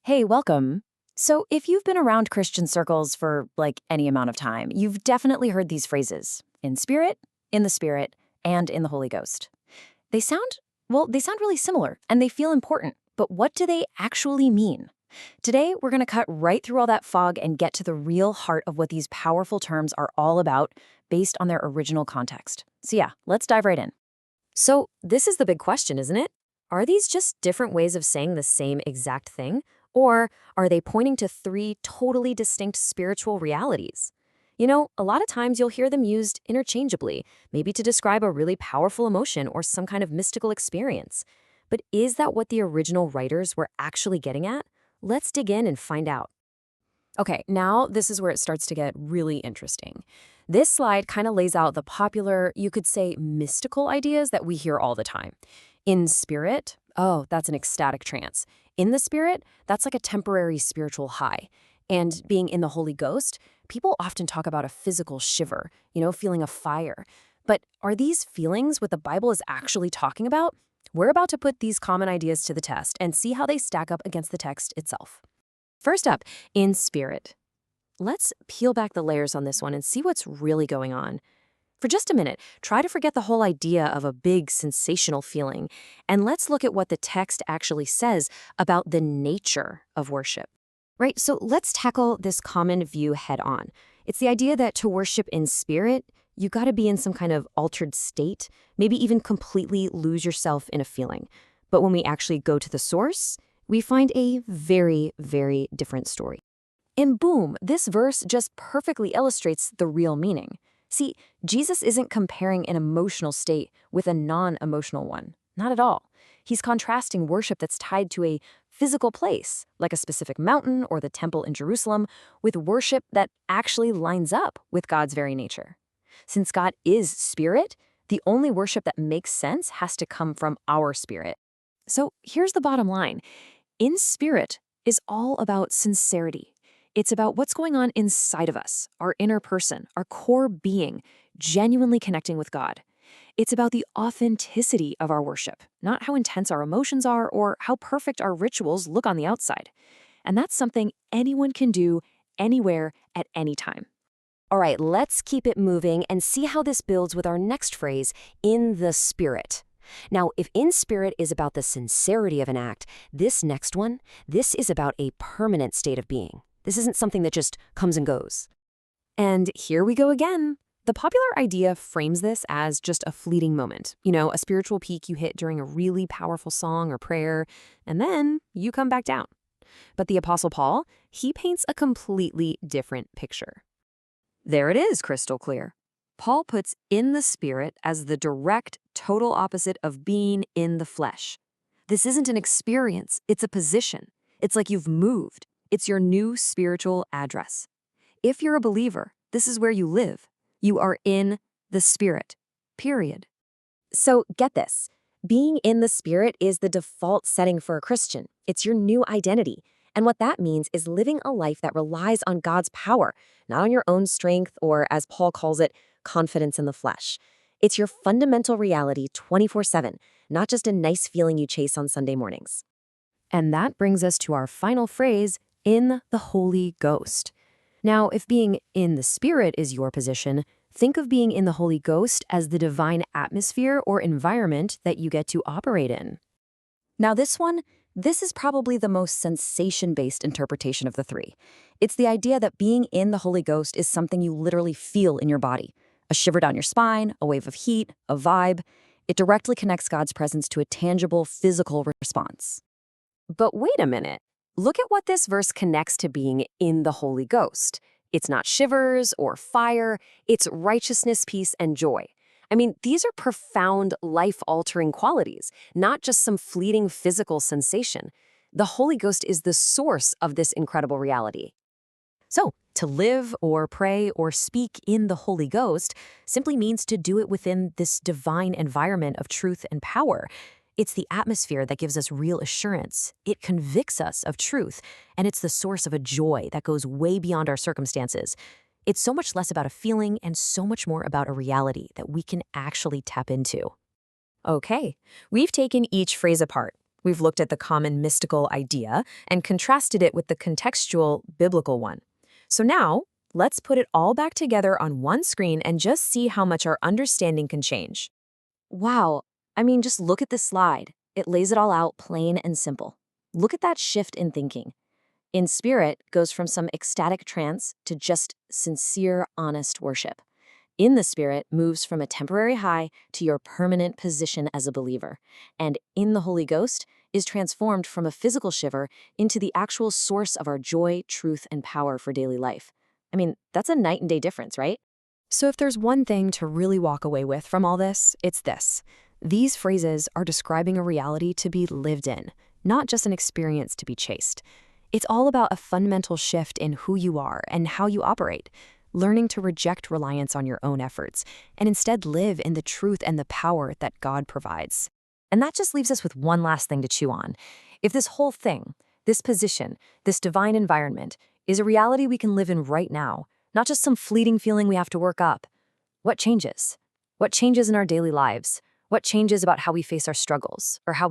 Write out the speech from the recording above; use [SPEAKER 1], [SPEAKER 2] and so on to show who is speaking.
[SPEAKER 1] Hey, welcome. So, if you've been around Christian circles for any amount of time, you've definitely heard these phrases in spirit, in the Spirit, and in the Holy Ghost. They sound, they sound really similar and they feel important, but what do they actually mean? Today, we're going to cut right through all that fog and get to the real heart of what these powerful terms are all about based on their original context. So, yeah, let's dive right in.
[SPEAKER 2] So, this is the big question, isn't it? Are these just different ways of saying the same exact thing? Or are they pointing to three totally distinct spiritual realities? A lot of times you'll hear them used interchangeably, maybe to describe a really powerful emotion or some kind of mystical experience. But is that what the original writers were actually getting at? Let's dig in and find out.
[SPEAKER 1] Okay, now this is where it starts to get really interesting. This slide kind of lays out the popular, you could say, mystical ideas that we hear all the time. In spirit, oh, that's an ecstatic trance. In the Spirit, that's like a temporary spiritual high. And being in the Holy Ghost, people often talk about a physical shiver, feeling a fire. But are these feelings what the Bible is actually talking about? We're about to put these common ideas to the test and see how they stack up against the text itself. First up, in spirit. Let's peel back the layers on this one and see what's really going on. For just a minute, try to forget the whole idea of a big sensational feeling, and let's look at what the text actually says about the nature of worship. Right, so let's tackle this common view head on. It's the idea that to worship in spirit, you got to be in some kind of altered state, maybe even completely lose yourself in a feeling. But when we actually go to the source, we find a very, very different story. And boom, this verse just perfectly illustrates the real meaning. See, Jesus isn't comparing an emotional state with a non-emotional one. Not at all. He's contrasting worship that's tied to a physical place, like a specific mountain or the temple in Jerusalem, with worship that actually lines up with God's very nature. Since God is spirit, the only worship that makes sense has to come from our spirit. So here's the bottom line. In spirit is all about sincerity. It's about what's going on inside of us, our inner person, our core being, genuinely connecting with God. It's about the authenticity of our worship, not how intense our emotions are or how perfect our rituals look on the outside. And that's something anyone can do anywhere at any time.
[SPEAKER 2] All right, let's keep it moving and see how this builds with our next phrase, in the Spirit. Now, if in spirit is about the sincerity of an act, this next one, this is about a permanent state of being. This isn't something that just comes and goes.
[SPEAKER 1] And here we go again. The popular idea frames this as just a fleeting moment, a spiritual peak you hit during a really powerful song or prayer, and then you come back down. But the Apostle Paul, he paints a completely different picture. There it is, crystal clear. Paul puts in the Spirit as the direct, total opposite of being in the flesh. This isn't an experience, it's a position. It's like you've moved. It's your new spiritual address. If you're a believer, this is where you live. You are in the Spirit, period.
[SPEAKER 2] So get this. Being in the Spirit is the default setting for a Christian. It's your new identity. And what that means is living a life that relies on God's power, not on your own strength or, as Paul calls it, confidence in the flesh. It's your fundamental reality 24/7, not just a nice feeling you chase on Sunday mornings.
[SPEAKER 1] And that brings us to our final phrase, in the Holy Ghost. Now, if being in the Spirit is your position, think of being in the Holy Ghost as the divine atmosphere or environment that you get to operate in. Now, this is probably the most sensation-based interpretation of the three. It's the idea that being in the Holy Ghost is something you literally feel in your body. A shiver down your spine, a wave of heat, a vibe. It directly connects God's presence to a tangible, physical response. But wait a minute. Look at what this verse connects to being in the Holy Ghost. It's not shivers or fire, it's righteousness, peace, and joy. I mean, these are profound, life-altering qualities, not just some fleeting physical sensation. The Holy Ghost is the source of this incredible reality. So, to live or pray or speak in the Holy Ghost simply means to do it within this divine environment of truth and power. It's the atmosphere that gives us real assurance. It convicts us of truth, and it's the source of a joy that goes way beyond our circumstances. It's so much less about a feeling and so much more about a reality that we can actually tap into. Okay, we've taken each phrase apart.
[SPEAKER 2] We've looked at the common mystical idea and contrasted it with the contextual biblical one. So now, let's put it all back together on one screen and just see how much our understanding can change.
[SPEAKER 1] Wow. I mean, just look at this slide. It lays it all out plain and simple. Look at that shift in thinking. In spirit goes from some ecstatic trance to just sincere, honest worship. In the spirit moves from a temporary high to your permanent position as a believer. And in the Holy Ghost is transformed from a physical shiver into the actual source of our joy, truth, and power for daily life. I mean, that's a night and day difference, right? So if there's one thing to really walk away with from all this, it's this. These phrases are describing a reality to be lived in, not just an experience to be chased. It's all about a fundamental shift in who you are and how you operate, learning to reject reliance on your own efforts and instead live in the truth and the power that God provides.
[SPEAKER 2] And that just leaves us with one last thing to chew on. If this whole thing, this position, this divine environment, is a reality we can live in right now, not just some fleeting feeling we have to work up, what changes? What changes in our daily lives? What changes about how we face our struggles or how